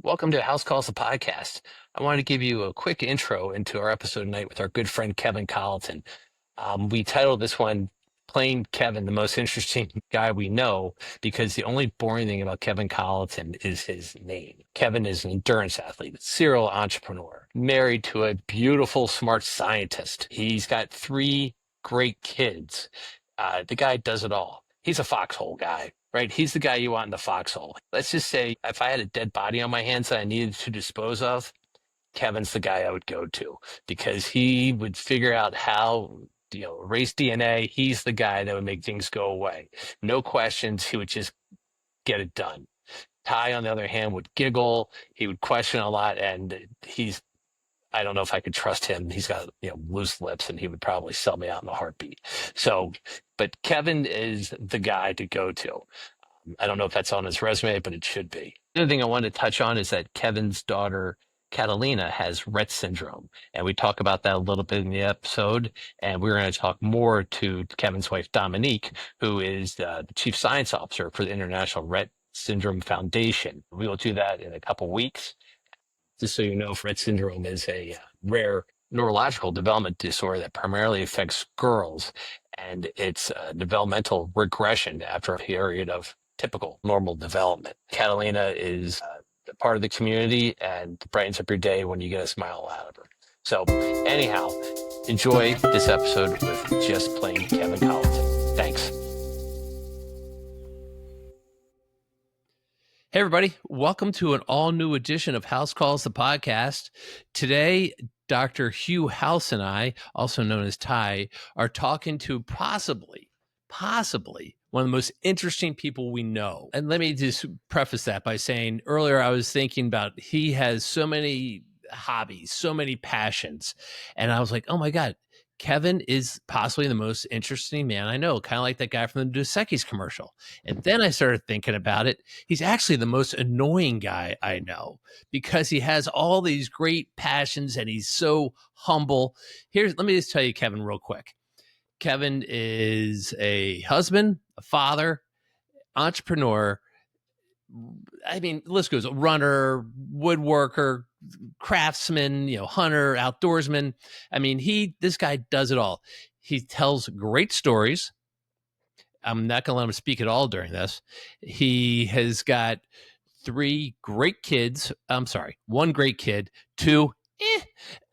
Welcome to House Calls the podcast. I wanted to give you a quick intro into our episode tonight with our good friend Kevin Coloton. We titled this one Plain Kevin, the most interesting guy we know, because the only boring thing about Kevin Coloton is his name. Kevin is an endurance athlete, serial entrepreneur, married to a beautiful, smart scientist. He's got three great kids. The guy does it all. He's a foxhole guy, right? He's the guy you want in the foxhole. Let's just say if I had a dead body on my hands that I needed to dispose of, Kevin's the guy I would go to because he would figure out how, erase DNA. He's the guy that would make things go away. No questions. He would just get it done. Ty, on the other hand, would giggle. He would question a lot, and I don't know if I could trust him. He's got, loose lips, and he would probably sell me out in a heartbeat. So, but Kevin is the guy to go to. I don't know if that's on his resume, but it should be. The other thing I wanted to touch on is that Kevin's daughter, Catalina, has Rett syndrome. And we talk about that a little bit in the episode. And we're going to talk more to Kevin's wife, Dominique, who is the chief science officer for the International Rett Syndrome Foundation. We will do that in a couple weeks. Just so you know, Rett syndrome is a rare neurological development disorder that primarily affects girls. And it's a developmental regression after a period of typical normal development. Catalina is a part of the community and brightens up your day when you get a smile out of her. So anyhow, enjoy this episode with Just Plain Kevin Coloton. Thanks. Hey, everybody. Welcome to an all-new edition of House Calls, the podcast. Today, Dr. Hugh House and I, also known as Ty, are talking to possibly one of the most interesting people we know. And let me just preface that by saying earlier I was thinking about he has so many hobbies, so many passions. And I was like, oh my God, Kevin is possibly the most interesting man I know, kind of like that guy from the Dos Equis commercial. And then I started thinking about it. He's actually the most annoying guy I know because he has all these great passions and he's so humble. Let me just tell you, Kevin, real quick. Kevin is a husband, a father, entrepreneur. I mean, the list goes: runner, woodworker, craftsman, hunter, outdoorsman. I mean, this guy does it all. He tells great stories. I'm not going to let him speak at all during this. He has got three great kids. I'm sorry, one great kid, two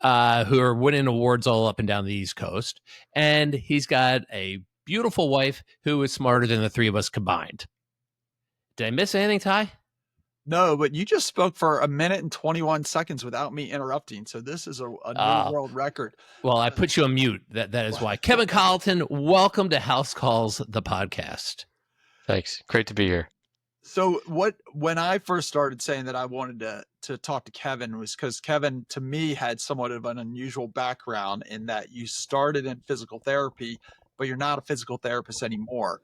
who are winning awards all up and down the East Coast. And he's got a beautiful wife who is smarter than the three of us combined. Did I miss anything, Ty? No, but you just spoke for a minute and 21 seconds without me interrupting. So this is a new world record. Well, I put you on mute. That is why. Kevin Coloton, welcome to House Calls, the podcast. Thanks. Great to be here. So when I first started saying that I wanted to talk to Kevin was because Kevin, to me, had somewhat of an unusual background in that you started in physical therapy, but you're not a physical therapist anymore.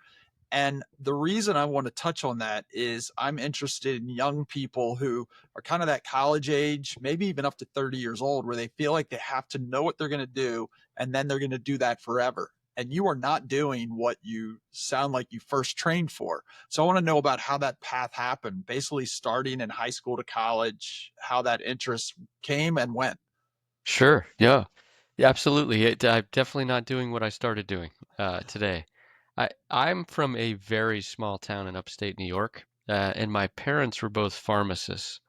And the reason I want to touch on that is I'm interested in young people who are kind of that college age, maybe even up to 30 years old, where they feel like they have to know what they're going to do, and then they're going to do that forever. And you are not doing what you sound like you first trained for. So I want to know about how that path happened, basically starting in high school to college, how that interest came and went. Sure. Yeah, absolutely. I'm definitely not doing what I started doing today. I'm from a very small town in upstate New York, and my parents were both pharmacists.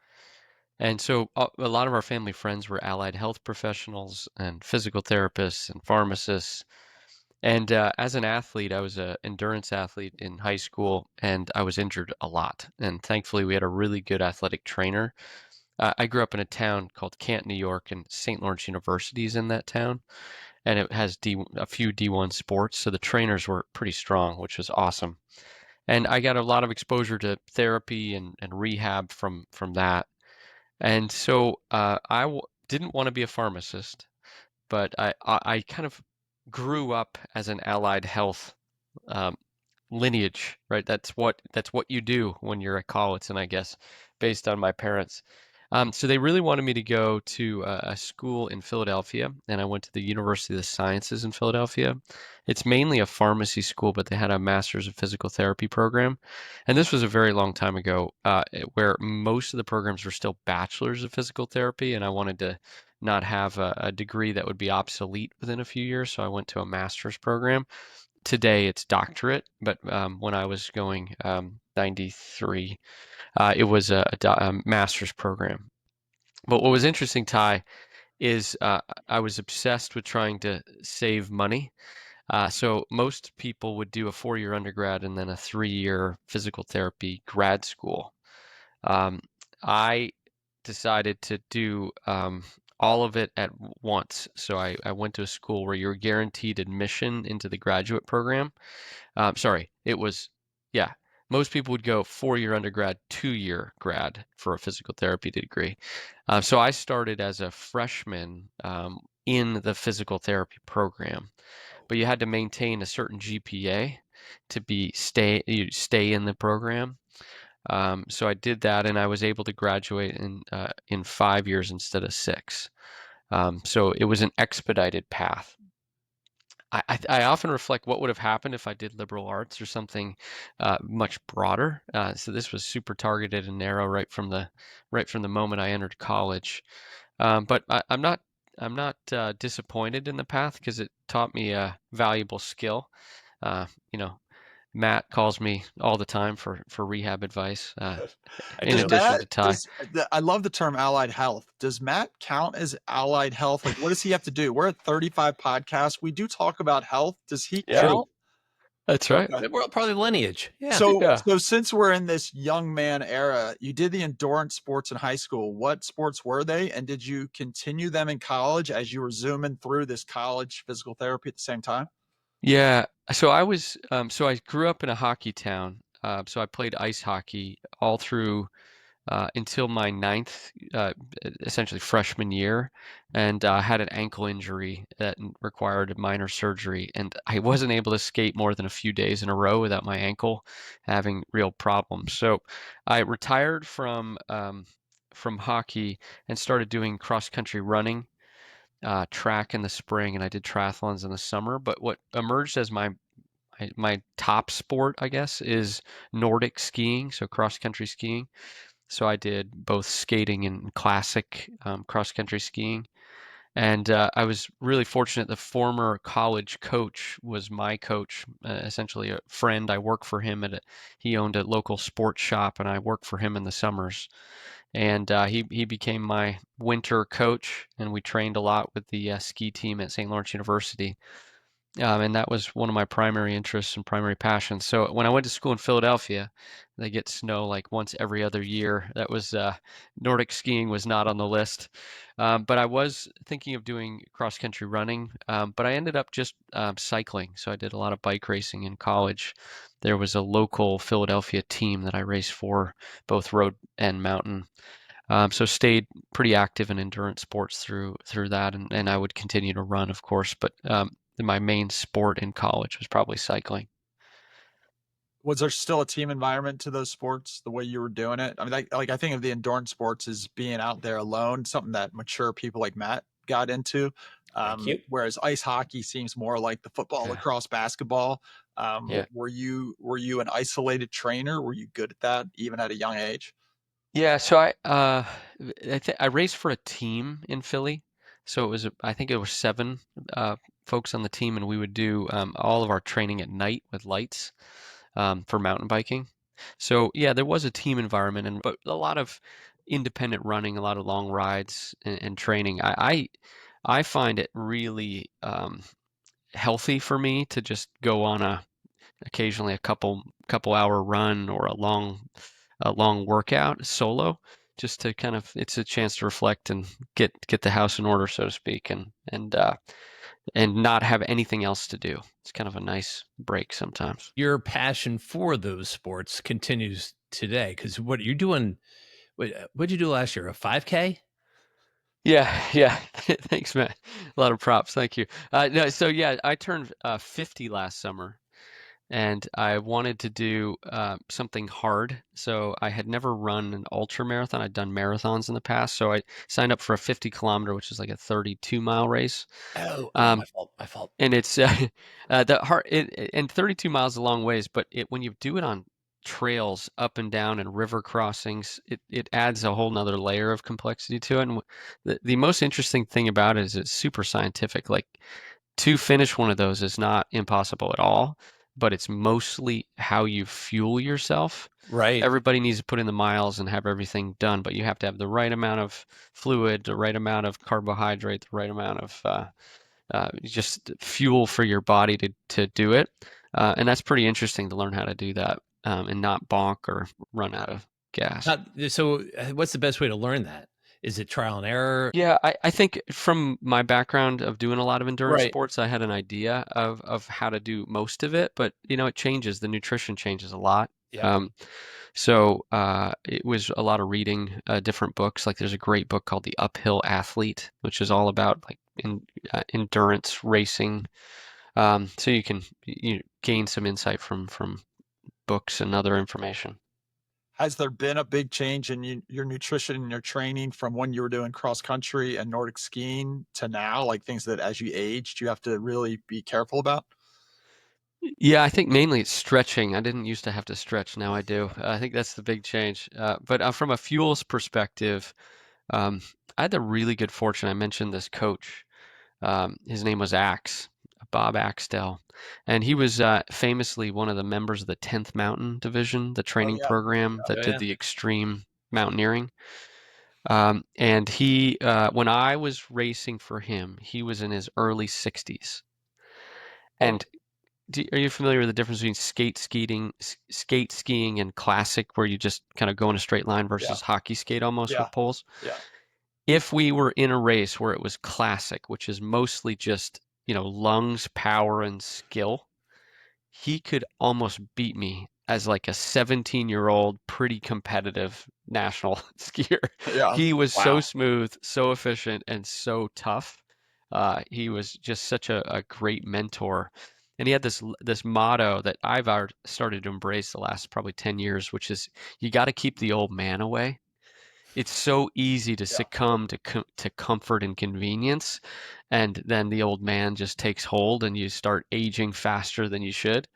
And so a lot of our family friends were allied health professionals and physical therapists and pharmacists. And as an athlete, I was an endurance athlete in high school, and I was injured a lot. And thankfully, we had a really good athletic trainer. I grew up in a town called Canton, New York, and St. Lawrence University is in that town. And it has a few D1 sports, so the trainers were pretty strong, which was awesome. And I got a lot of exposure to therapy and rehab from that. And so didn't want to be a pharmacist, but I kind of grew up as an allied health lineage, right? That's what you do when you're a Colleton, I guess, based on my parents. So they really wanted me to go to a school in Philadelphia, and I went to the University of the Sciences in Philadelphia. It's mainly a pharmacy school, but they had a Master's of Physical Therapy program. And this was a very long time ago, where most of the programs were still Bachelors of Physical Therapy, and I wanted to not have a degree that would be obsolete within a few years, so I went to a master's program. Today it's doctorate, but when I was going 93, it was a master's program. But what was interesting, Ty, is I was obsessed with trying to save money. So most people would do a 4-year undergrad and then a 3-year physical therapy grad school. Um, I decided to do all of it at once. So I went to a school where you're guaranteed admission into the graduate program. Sorry, it was, yeah. Most people would go 4-year undergrad, 2-year grad for a physical therapy degree. So I started as a freshman in the physical therapy program, but you had to maintain a certain GPA to you stay in the program. So I did that, and I was able to graduate in 5 years instead of 6. So it was an expedited path. I often reflect what would have happened if I did liberal arts or something much broader. So this was super targeted and narrow right from the moment I entered college. But I'm not disappointed in the path because it taught me a valuable skill. Uh, you know, Matt calls me all the time for rehab advice. In Does addition Matt to Ty. does I love the term allied health. Does Matt count as allied health? Like, what does he have to do? We're at 35 podcasts. We do talk about health. Does he Yeah, True. count? that's right. Okay. We're probably lineage. Yeah. So, Yeah. so since we're in this young man era, you did the endurance sports in high school. What sports were they? And did you continue them in college as you were zooming through this college physical therapy at the same time? Yeah. So I grew up in a hockey town. So I played ice hockey all through until my ninth, essentially freshman year, and had an ankle injury that required a minor surgery. And I wasn't able to skate more than a few days in a row without my ankle having real problems. So I retired from hockey and started doing cross country running, track in the spring, and I did triathlons in the summer. But what emerged as my top sport, I guess, is Nordic skiing, so cross country skiing. So I did both skating and classic cross country skiing. And I was really fortunate. The former college coach was my coach, essentially a friend. I worked for him he owned a local sports shop, and I worked for him in the summers. And he became my winter coach, and we trained a lot with the ski team at St. Lawrence University. And that was one of my primary interests and primary passions. So when I went to school in Philadelphia, they get snow like once every other year. That was Nordic skiing was not on the list, but I was thinking of doing cross country running. But I ended up just cycling. So I did a lot of bike racing in college. There was a local Philadelphia team that I raced for, both road and mountain. So stayed pretty active in endurance sports through that, and I would continue to run, of course, but my main sport in college was probably cycling. Was there still a team environment to those sports the way you were doing it? I mean, like I think of the endurance sports as being out there alone, something that mature people like Matt got into. Thank you. Whereas ice hockey seems more like the football, Yeah, lacrosse, basketball. yeah, Were you an isolated trainer? Were you good at that even at a young age? yeah. So I raced for a team in Philly. So I think it was 7 folks on the team, and we would do all of our training at night with lights for mountain biking. So yeah, there was a team environment, but a lot of independent running, a lot of long rides and training. I find it really healthy for me to just go on occasionally a couple hour run or a long workout solo, just to kind of, it's a chance to reflect and get the house in order, so to speak, and not have anything else to do. It's kind of a nice break sometimes. Your passion for those sports continues today because what you're doing, what'd you do last year? A 5K? Yeah, yeah. Thanks, Matt. A lot of props. Thank you. No, so yeah, I turned 50 last summer, and I wanted to do something hard. So I had never run an ultra marathon. I'd done marathons in the past, so I signed up for a 50-kilometer, which is like a 32-mile race. Oh, Um, my fault. My fault. and it's the hard and 32 miles is a long ways, but when you do it on trails up and down and river crossings, it adds a whole nother layer of complexity to it. And the most interesting thing about it is it's super scientific. Like, to finish one of those is not impossible at all, but it's mostly how you fuel yourself. Right. Everybody needs to put in the miles and have everything done, but you have to have the right amount of fluid, the right amount of carbohydrate, the right amount of just fuel for your body to do it. And that's pretty interesting to learn how to do that, and not bonk or run out of gas. So, what's the best way to learn that? Is it trial and error? Yeah, I think from my background of doing a lot of endurance Right. sports, I had an idea of how to do most of it, but it changes. The nutrition changes a lot. Yep. So it was a lot of reading different books. Like, there's a great book called The Uphill Athlete, which is all about like endurance racing. So you can gain some insight from books and other information. Has there been a big change in your nutrition and your training from when you were doing cross country and Nordic skiing to now? Like things that as you aged, you have to really be careful about? Yeah, I think mainly it's stretching. I didn't used to have to stretch. Now I do. I think that's the big change. But from a fuels perspective, um, I had the really good fortune. I mentioned this coach. His name was Axe, Bob Axtell, and he was famously one of the members of the 10th Mountain Division, the Oh training yeah. program that Oh, did yeah. the extreme mountaineering. And when I was racing for him, he was in his early 60s. Oh And are you familiar with the difference between skate skiing and classic, where you just kind of go in a straight line, yeah. versus hockey skate almost Yeah. with poles? Yeah. If we were in a race where it was classic, which is mostly just, lungs, power, and skill, he could almost beat me as like a 17-year-old, pretty competitive national skier. Yeah. He was so Wow. smooth, so efficient, and so tough. He was just such a great mentor. And he had this motto that started to embrace the last probably 10 years, which is, you got to keep the old man away. It's so easy to Yeah. succumb to comfort and convenience, and then the old man just takes hold and you start aging faster than you should.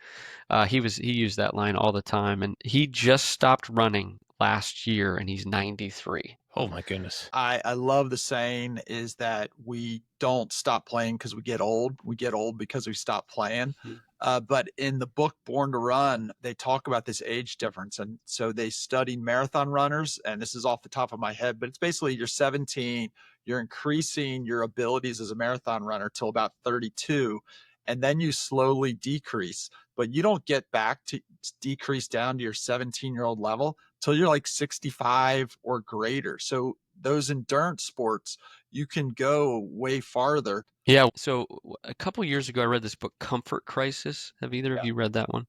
He used that line all the time, and he just stopped running last year, and he's 93. Oh, my goodness. I love the saying is that we don't stop playing because we get old. We get old because we stop playing. Mhm. But in the book Born to Run, they talk about this age difference. And so they studied marathon runners, and this is off the top of my head, but it's basically you're 17, you're increasing your abilities as a marathon runner till about 32, and then you slowly decrease. But you don't get back to decrease down to your 17-year-old level till you're like 65 or greater. So those endurance sports, you can go way farther. Yeah. So a couple years ago, I read this book, Comfort Crisis. Have either of Yeah. you read that one?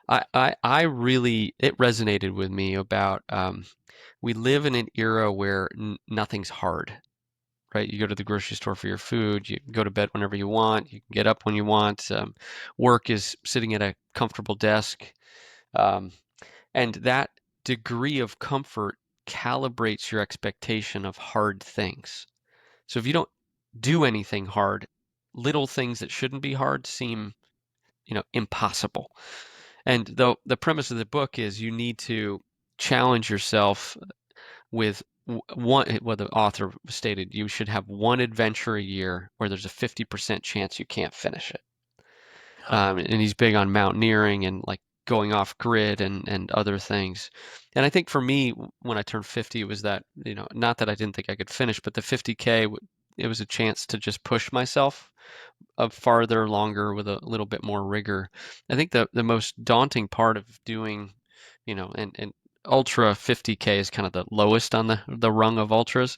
I really, it resonated with me about, we live in an era where nothing's hard, right? You go to the grocery store for your food, you can go to bed whenever you want, you can get up when you want. Work is sitting at a comfortable desk. Um, and that degree of comfort calibrates your expectation of hard things. So if you don't do anything hard, little things that shouldn't be hard seem, impossible. And the premise of the book is, you need to challenge yourself with one. Well, the author stated you should have one adventure a year where there's a 50% chance you can't finish it. Huh. And he's big on mountaineering and like going off grid and other things. And I think for me, when I turned 50, it was that, not that I didn't think I could finish, but the 50K, it was a chance to just push myself up farther, longer, with a little bit more rigor. I think the most daunting part of doing, and ultra 50K is kind of the lowest on the rung of ultras,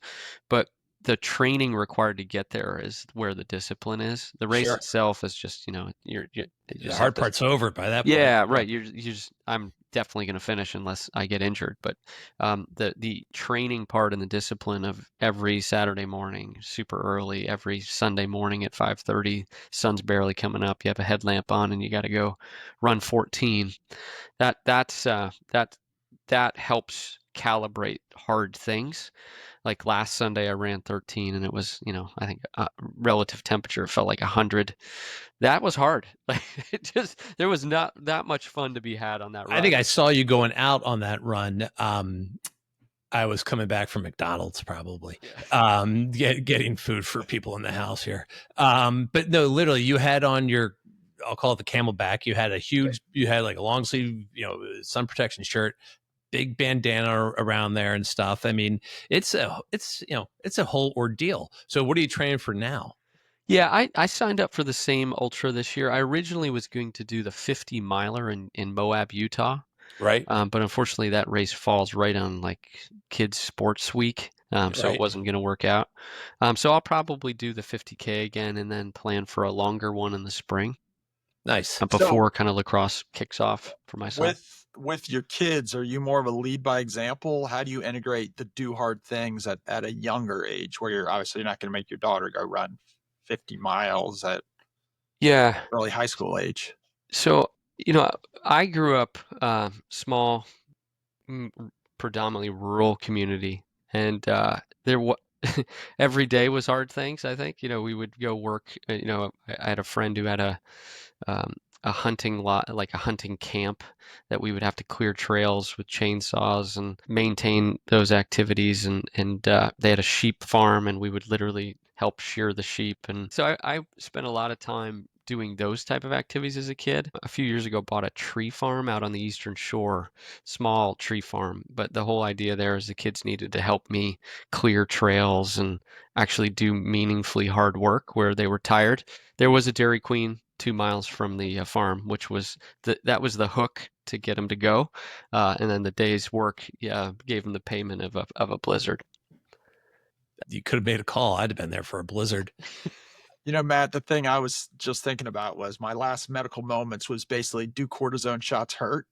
but the training required to get there is where the discipline is. The race Sure. itself is just, you The just have hard to. part's over by that point. Yeah, Yeah. right. You just I'm definitely going to finish unless I get injured. But the training part and the discipline of every Saturday morning, super early, every Sunday morning at 5:30, sun's barely coming up. You have a headlamp on and you got to go run 14. That helps calibrate hard things. Like last Sunday, I ran 13, and it was, I think relative temperature felt like 100. That was hard. Like there was not that much fun to be had on that I think ride. I saw you going out on that run. I was coming back from McDonald's probably, Yeah. getting food for people in the house here. But no, literally you had on your, I'll call it the Camelback. You had like a long sleeve, sun protection shirt, big bandana around there and stuff. I mean, it's a whole ordeal. So what are you training for now? Yeah, I signed up for the same ultra this year. I originally was going to do the 50 miler in Moab, Utah. Right. But unfortunately, that race falls right on like kids' sports week, so it Right. wasn't going to work out. So I'll probably do the 50K again and then plan for a longer one in the spring Nice. So before kind of lacrosse kicks off for my son. with your kids, are you more of a lead by example? How do you integrate the do hard things at a younger age where you're obviously not going to make your daughter go run 50 miles at Yeah. early high school age? So, I grew up small, predominantly rural community, and there was every day was hard things. I think, we would go work. I had a friend who had um, a hunting lot, like a hunting camp, that we would have to clear trails with chainsaws and maintain those activities. And they had a sheep farm, and we would literally help shear the sheep. And so I spent a lot of time doing those type of activities as a kid. A few years ago, bought a tree farm out on the Eastern Shore, small tree farm. But the whole idea there is the kids needed to help me clear trails and actually do meaningfully hard work where they were tired. There was a Dairy Queen 2 miles from the farm, which was that was the hook to get them to go, and then the day's work gave them the payment of a blizzard. You could have made a call. I'd have been there for a blizzard. Matt, the thing I was just thinking about was my last medical moments was basically, do cortisone shots hurt?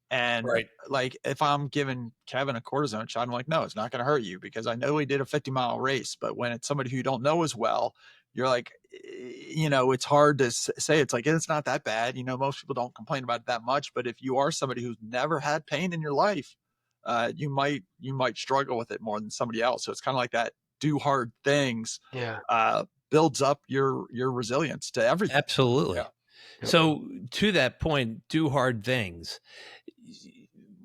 And Right. like, if I'm giving Kevin a cortisone shot, I'm like, no, it's not going to hurt you because I know he did a 50-mile race. But when it's somebody who you don't know as well, you're like, it's hard to say. It's like, it's not that bad. Most people don't complain about it that much. But if you are somebody who's never had pain in your life, you might struggle with it more than somebody else. So it's kind of like that. Do hard things Yeah. builds up your resilience to everything. Absolutely. Yeah. So to that point, do hard things.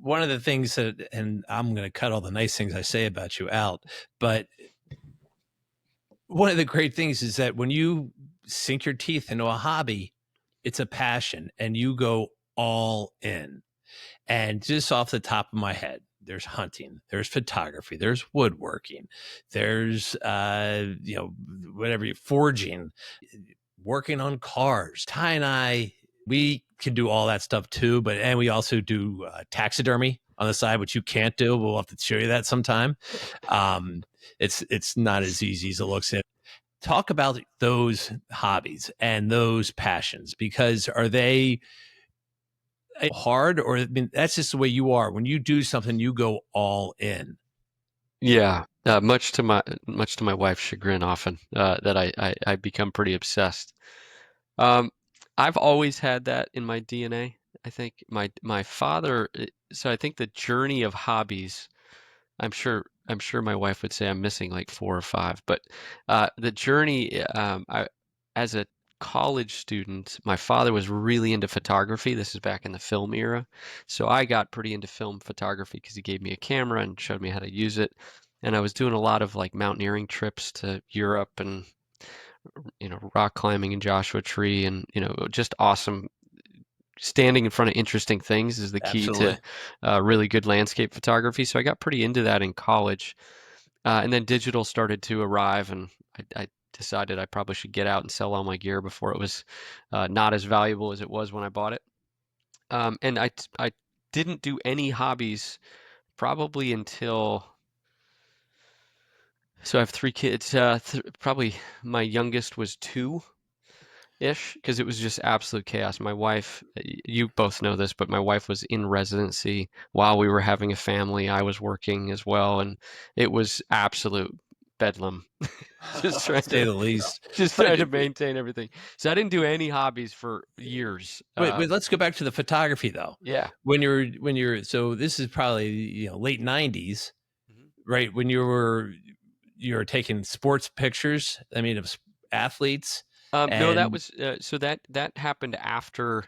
One of the things that, and I'm going to cut all the nice things I say about you out, but one of the great things is that when you sink your teeth into a hobby, it's a passion and you go all in. And just off the top of my head, there's hunting, there's photography, there's woodworking, there's whatever, forging, working on cars. Ty and I, we can do all that stuff too, and we also do taxidermy on the side, which you can't do. We'll have to show you that sometime. It's not as easy as it looks. Talk about those hobbies and those passions, because are they hard, or I mean, that's just the way you are? When you do something, you go all in. Yeah. Much to my wife's chagrin, often that I become pretty obsessed. Um, I've always had that in my DNA. I think my father. So I think the journey of hobbies. I'm sure my wife would say I'm missing like four or five, but the journey. As a college student, my father was really into photography. This is back in the film era, so I got pretty into film photography because he gave me a camera and showed me how to use it. And I was doing a lot of like mountaineering trips to Europe and rock climbing in Joshua Tree, and just awesome. Standing in front of interesting things is the key to Absolutely. really good landscape photography. So I got pretty into that in college, and then digital started to arrive, and I decided I probably should get out and sell all my gear before it was not as valuable as it was when I bought it. And I didn't do any hobbies probably until So I have three kids. Probably my youngest was 2-ish because it was just absolute chaos. My wife, you both know this, but my wife was in residency while we were having a family. I was working as well, and it was absolute bedlam. Just trying Say to the least. just But trying to maintain everything. So I didn't do any hobbies for years. wait, let's go back to the photography though. Yeah. When you're so this is probably late 90s, Mhm. right? When you're taking sports pictures, I mean, of athletes. No, that And was so that happened after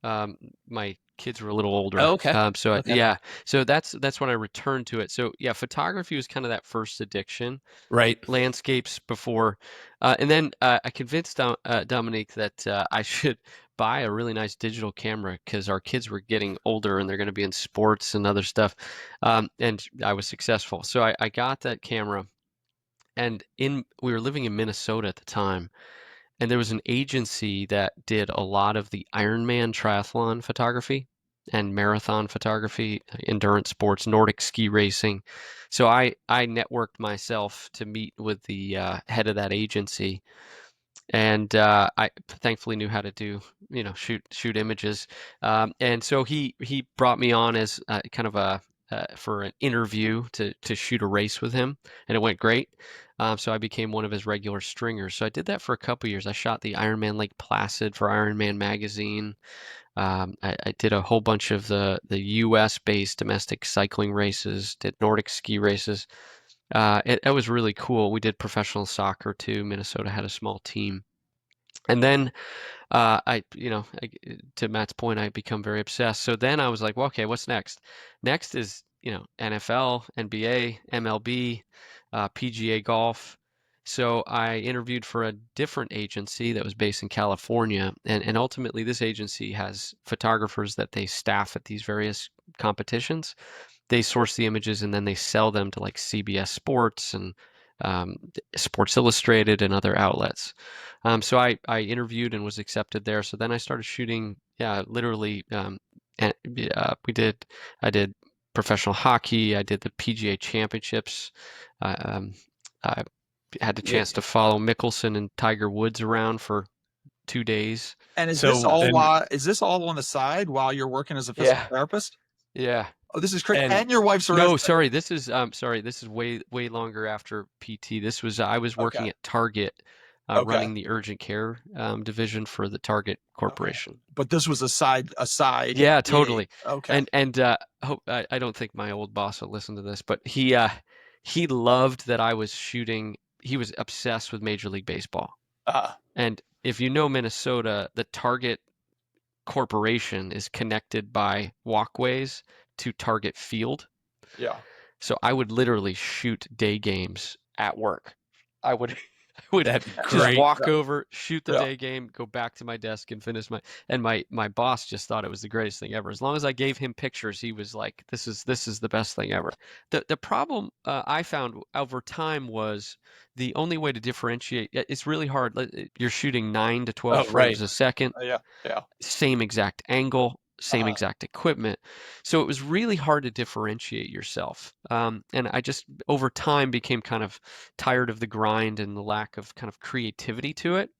um, my kids were a little older. oh, okay. Okay. Yeah, so that's when I returned to it. So yeah, photography was kind of that first addiction. Right. Landscapes before, and then I convinced Dominique that I should buy a really nice digital camera because our kids were getting older and they're going to be in sports and other stuff. And I was successful, so I got that camera. And we were living in Minnesota at the time, and there was an agency that did a lot of the Ironman triathlon photography and marathon photography, endurance sports, Nordic ski racing. So I networked myself to meet with the head of that agency, and I thankfully knew how to do, shoot images. And so he brought me on as kind of a for an interview to shoot a race with him, and it went great. So I became one of his regular stringers. So I did that for a couple years. I shot the Ironman Lake Placid for Ironman magazine. I did a whole bunch of the U.S. based domestic cycling races, did Nordic ski races. It was really cool. We did professional soccer too. Minnesota had a small team. And then to Matt's point, I become very obsessed. So then I was like, well, okay, what's next? Next is, NFL, NBA, MLB, PGA golf. So I interviewed for a different agency that was based in California, and ultimately this agency has photographers that they staff at these various competitions. They source the images and then they sell them to like CBS Sports and um, Sports Illustrated and other outlets. So I interviewed and was accepted there. So then I started shooting, yeah, literally. And, I did professional hockey. I did the PGA Championships. I, I had the Yeah. chance to follow Mickelson and Tiger Woods around for 2 days. And So and is this all on the side while you're working as a physical Yeah, therapist? yeah. Oh, this is crazy. and And your wife's a No, resident. sorry. This is way longer after PT. I was Okay. working at Target, Okay. running the urgent care division for the Target Okay. Corporation. But this was a side Yeah, gig. totally. Okay. And I don't think my old boss will listen to this, but he loved that I was shooting. He was obsessed with Major League Baseball. Uh, And if you know Minnesota, the Target Corporation is connected by walkways to Target Field. yeah. So I would literally shoot day games at work. I would I would that'd be just Yeah. great. walk Yeah. over, shoot the Yeah. day game, go back to my desk and finish my boss just thought it was the greatest thing ever. As long as I gave him pictures, he was like, this is the best thing ever. The problem I found over time was the only way to differentiate, it's really hard. You're shooting 9 to 12 Oh, right. frames a second, Yeah. Yeah. same exact angle, same Uh, exact equipment. So it was really hard to differentiate yourself. And I just, over time, became kind of tired of the grind and the lack of kind of creativity to it.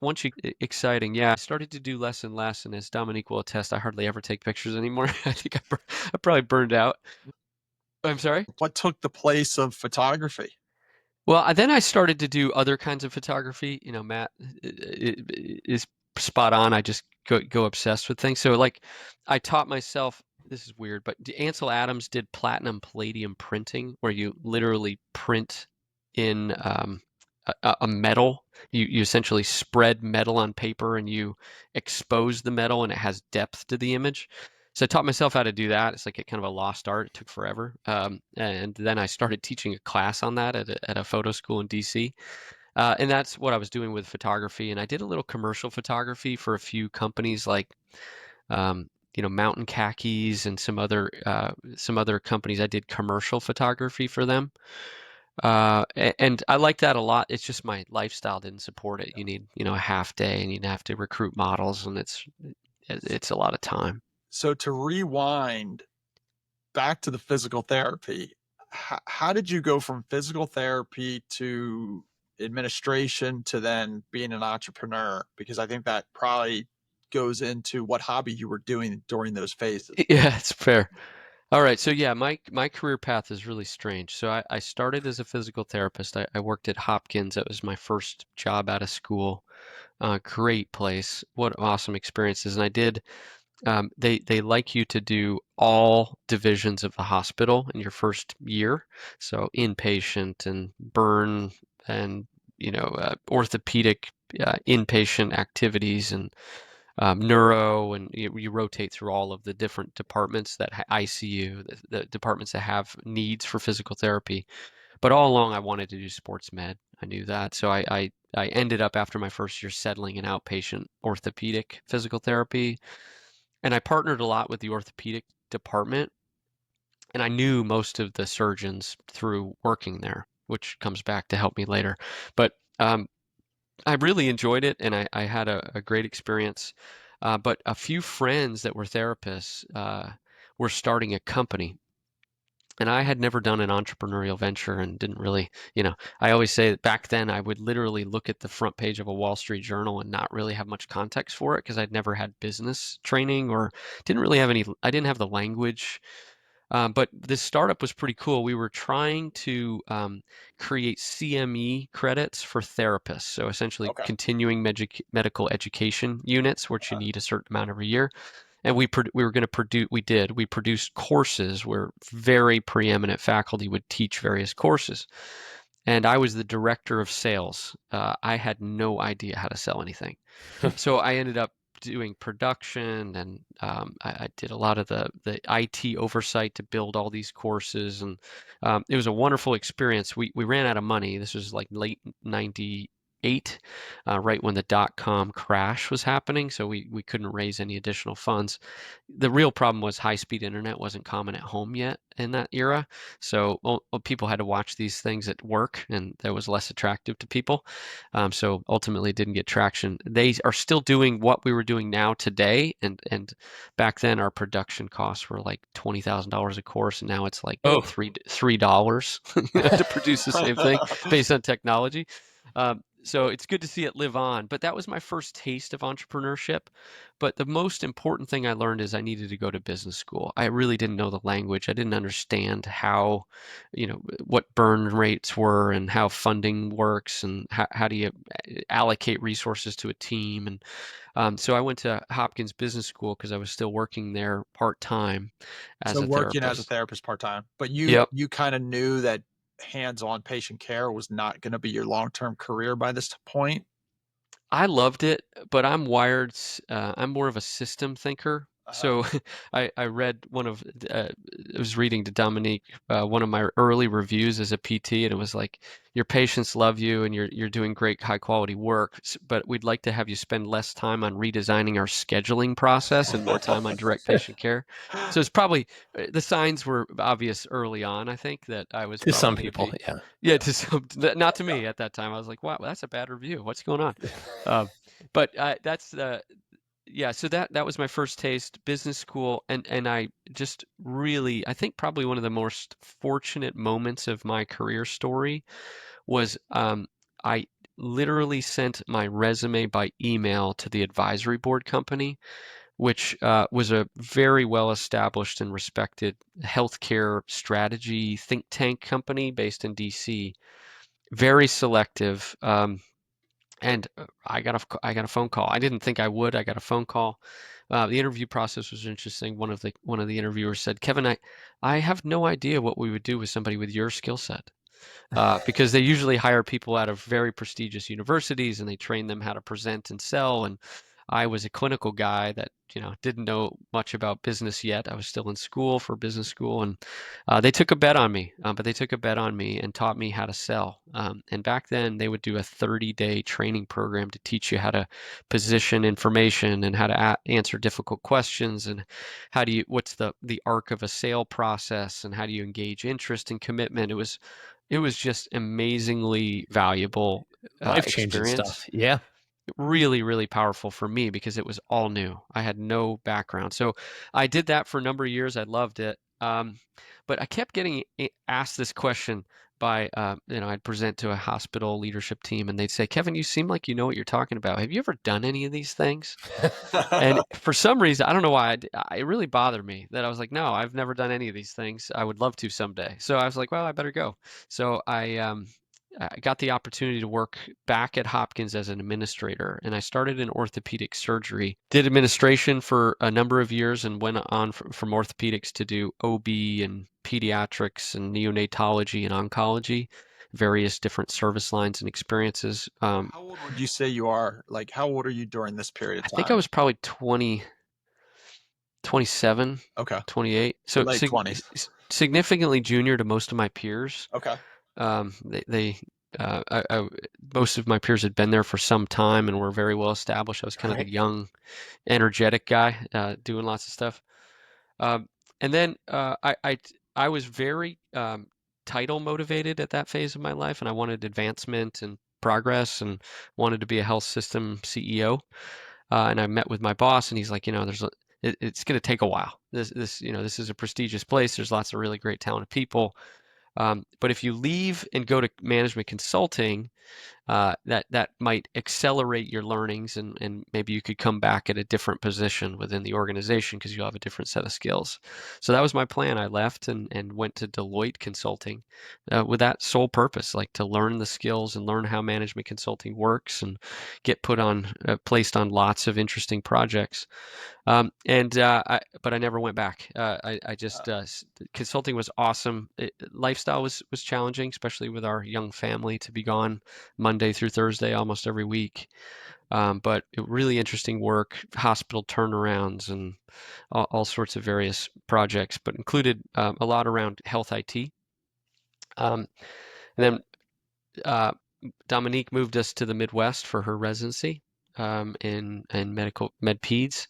Exciting, yeah. I started to do less and less. And as Dominique will attest, I hardly ever take pictures anymore. I think I probably burned out. I'm sorry? what took the place of photography? Well, then I started to do other kinds of photography. Matt is spot on. I just go obsessed with things. So, like, I taught myself. This is weird, but Ansel Adams did platinum palladium printing, where you literally print in a metal. You essentially spread metal on paper and you expose the metal, and it has depth to the image. So I taught myself how to do that. It's like a kind of a lost art. It took forever. And then I started teaching a class on that at a photo school in DC. And that's what I was doing with photography. And I did a little commercial photography for a few companies like, Mountain Khakis and some other companies. I did commercial photography for them. And I like that a lot. It's just my lifestyle didn't support it. You need, a half day and you'd have to recruit models, and it's a lot of time. So to rewind back to the physical therapy, how did you go from physical therapy to administration to then being an entrepreneur? Because I think that probably goes into what hobby you were doing during those phases. Yeah, it's fair. All right, so yeah, my career path is really strange. So I started as a physical therapist. I worked at Hopkins. That was my first job out of school. Great place. What awesome experiences. And I did they like you to do all divisions of the hospital in your first year. So inpatient and burn and orthopedic inpatient activities and neuro, and you rotate through all of the different departments that ICU, the departments that have needs for physical therapy. But all along, I wanted to do sports med. I knew that, so I ended up after my first year settling in outpatient orthopedic physical therapy, and I partnered a lot with the orthopedic department, and I knew most of the surgeons through working there, which comes back to help me later. But I really enjoyed it, and I had a great experience. But a few friends that were therapists were starting a company, and I had never done an entrepreneurial venture and didn't really, I always say that back then I would literally look at the front page of a Wall Street Journal and not really have much context for it because I'd never had business training or didn't really have any, I didn't have the language. But this startup was pretty cool. We were trying to create CME credits for therapists. So essentially Okay. continuing medical education units, which you Uh, need a certain amount every year. And we were going to produce, we produced courses where very preeminent faculty would teach various courses. And I was the director of sales. I had no idea how to sell anything. So I ended up doing production, and I did a lot of the IT oversight to build all these courses, and it was a wonderful experience. We ran out of money. This was like late '98, right when the dot-com crash was happening, so we couldn't raise any additional funds. The real problem was high-speed internet wasn't common at home yet in that era, so people had to watch these things at work, and that was less attractive to people. So ultimately didn't get traction. They are still doing what we were doing now today, and back then our production costs were like $20,000 a course, and now it's like Oh, $3 to produce the same thing based on technology. So it's good to see it live on. But that was my first taste of entrepreneurship. But the most important thing I learned is I needed to go to business school. I really didn't know the language. I didn't understand how, what burn rates were and how funding works and how do you allocate resources to a team. And so I went to Hopkins Business School because I was still working there part time as so a working as a therapist. therapist part time, but you Yep. you kind of knew that hands-on patient care was not going to be your long-term career by this point. I loved it, but I'm wired. I'm more of a system thinker. Uh, So I read I was reading to Dominique one of my early reviews as a PT, and it was like, your patients love you and you're doing great high quality work, but we'd like to have you spend less time on redesigning our scheduling process and more time on direct patient care. So it's probably the signs were obvious early on, I think, that I was to probably some going to people, be, yeah. yeah, to some, not to me at that time. I was like, wow, that's a bad review. What's going on? Uh, but that's yeah. So that was my first taste, business school, and I just really, I think probably one of the most fortunate moments of my career story was I literally sent my resume by email to the advisory board company, which was a very well established and respected healthcare strategy think tank company based in DC. Very selective. And I got a phone call. I didn't think I would. I got a phone call. The interview process was interesting. One of the interviewers said, "Kevin, I have no idea what we would do with somebody with your skill set." Because they usually hire people out of very prestigious universities and they train them how to present and sell. And I was a clinical guy that, didn't know much about business yet. I was still in school for business school, and they took a bet on me. But they took a bet on me and taught me how to sell. And back then, they would do a 30-day training program to teach you how to position information and how to answer difficult questions and what's the arc of a sale process and how do you engage interest and commitment. It was just amazingly valuable Life-changing experience. stuff. Yeah. Really, really powerful for me because it was all new. I had no background. So I did that for a number of years. I loved it. But I kept getting asked this question by, I'd present to a hospital leadership team and they'd say, Kevin, you seem like you know what you're talking about. Have you ever done any of these things? And for some reason, I don't know why, it really bothered me that I was like, no, I've never done any of these things. I would love to someday. So I was like, well, I better go. So I got the opportunity to work back at Hopkins as an administrator, and I started in orthopedic surgery. Did administration for a number of years and went on from orthopedics to do OB and pediatrics and neonatology and oncology, various different service lines and experiences. How old would you say you are? Like, how old are you during this period I of think I time? was probably 27, Okay. 28. So So late 20s. significantly junior to most of my peers. Okay. They most of my peers had been there for some time and were very well established. I was kind of the Right. young, energetic guy, doing lots of stuff. And then I was very title motivated at that phase of my life, and I wanted advancement and progress, and wanted to be a health system CEO. And I met with my boss, and he's like, it's going to take a while. This is a prestigious place. There's lots of really great talented people. But if you leave and go to management consulting, that might accelerate your learnings, and maybe you could come back at a different position within the organization because you'll have a different set of skills. So that was my plan. I left and went to Deloitte Consulting with that sole purpose, like to learn the skills and learn how management consulting works and get placed on lots of interesting projects. But I never went back. I just consulting was awesome. Lifestyle was challenging, especially with our young family to be gone Monday through Thursday almost every week. But really interesting work, hospital turnarounds, and all sorts of various projects, but included a lot around health IT. And then Dominique moved us to the Midwest for her residency in med peds,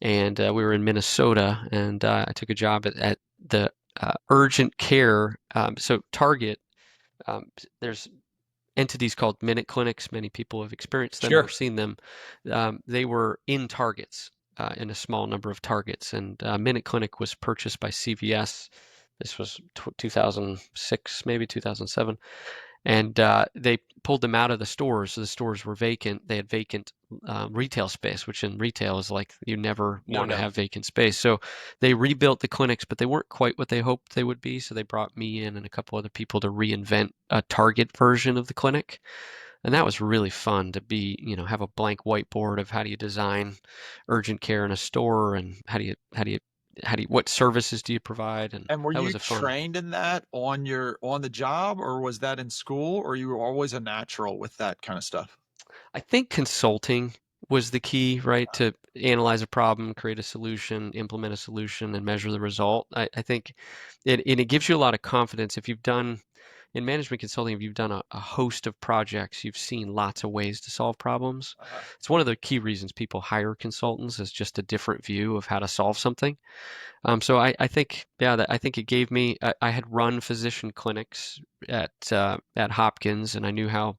and we were in Minnesota, and I took a job at the urgent care. So Target, there's entities called minute clinics. Many people have experienced them or Sure. seen them. They were in Targets, in a small number of Targets, and Minute Clinic was purchased by CVS. This was 2006, maybe 2007. And they pulled them out of the stores. So the stores were vacant. They had vacant retail space, which in retail is like you never No, want to no. have vacant space. So they rebuilt the clinics, but they weren't quite what they hoped they would be. So they brought me in and a couple other people to reinvent a Target version of the clinic. And that was really fun to have a blank whiteboard of how do you design urgent care in a store, and what services do you provide? And And were that you was a fun. trained in that on the job, or was that in school, or you were always a natural with that kind of stuff? I think consulting was the key, right? To analyze a problem, create a solution, implement a solution, and measure the result. I think it gives you a lot of confidence. If you've done in management consulting, if you've done a host of projects, you've seen lots of ways to solve problems. Uh-huh. It's one of the key reasons people hire consultants, is just a different view of how to solve something. So I think, yeah, I think it gave me. I had run physician clinics at Hopkins, and I knew how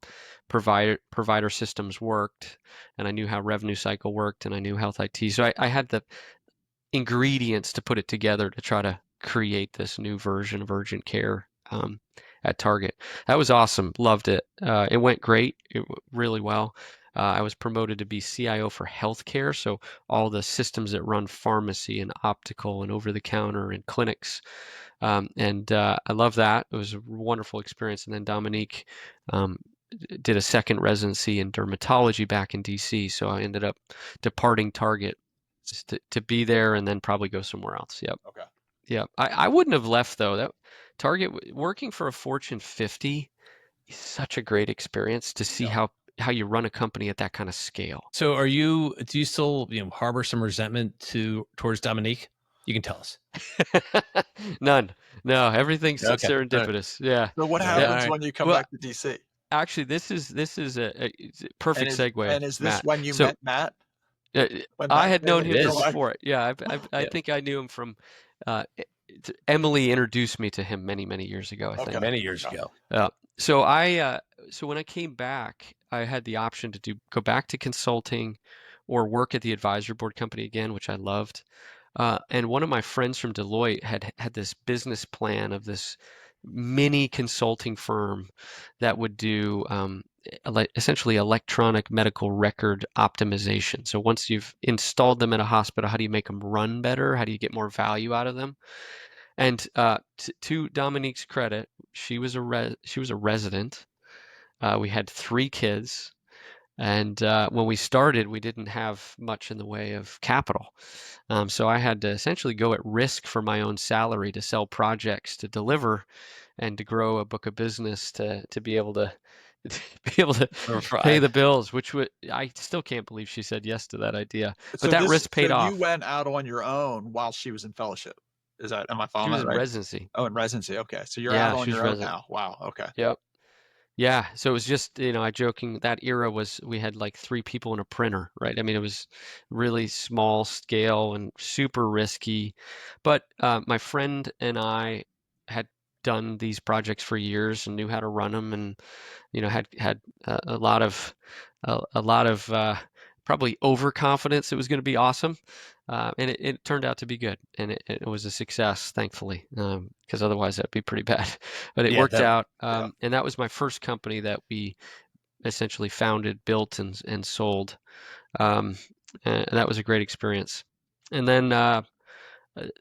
provider systems worked, and I knew how revenue cycle worked, and I knew health IT. So I had the ingredients to put it together to try to create this new version of urgent care at Target. That was awesome. Loved it. It went great. Really well. I was promoted to be CIO for healthcare, so all the systems that run pharmacy and optical and over the counter and clinics. And I love that. It was a wonderful experience. And then Dominique um, did a second residency in dermatology back in DC, so I ended up departing Target just to be there and then probably go somewhere else. Yep. Okay. Yep. I wouldn't have left though. That Target, working for a Fortune 50 is such a great experience to see Yeah. how you run a company at that kind of scale. So do you still, harbor some resentment towards Dominique? You can tell us. None. No, everything's Okay. All right. serendipitous. Yeah. So what All right. Yeah. All happens right. when you come Well, back to DC? actually, this is it's a And perfect is segue, and is this Matt. when you So met Matt? Uh, When I Matt had came known into It him your from is. life? before. Yeah, I Yeah. think I knew him from uh, Emily introduced me to him many, many years ago, I Okay. think. Many years Okay. ago. So so when I came back, I had the option to go back to consulting or work at the advisory board company again, which I loved. And one of my friends from Deloitte had this business plan of this mini consulting firm that would do essentially electronic medical record optimization. So once you've installed them in a hospital, how do you make them run better? How do you get more value out of them? And to Dominique's credit, she was a resident. We had 3 kids. And when we started, we didn't have much in the way of capital. So I had to essentially go at risk for my own salary to sell projects, to deliver, and to grow a book of business to be able to be able to pay Thrive. the bills, which I still can't believe she said yes to that idea. But So that risk so paid you off. went out on your own while she was in fellowship. Am I She following was that in right? residency. Oh, in residency. Okay. So you're out Yeah, on she was your own resident. now. Wow. Okay. Yep. Yeah, so it was just, I joking, that era was we had like 3 people in a printer, right? I mean, it was really small scale and super risky. But my friend and I had done these projects for years and knew how to run them, and had a lot of a lot of probably overconfidence it was going to be awesome, and it turned out to be good, and it was a success, thankfully, because otherwise that'd be pretty bad. But it Yeah, worked that out, Yeah. and that was my first company that we essentially founded, built, and sold, um, and that was a great experience. And then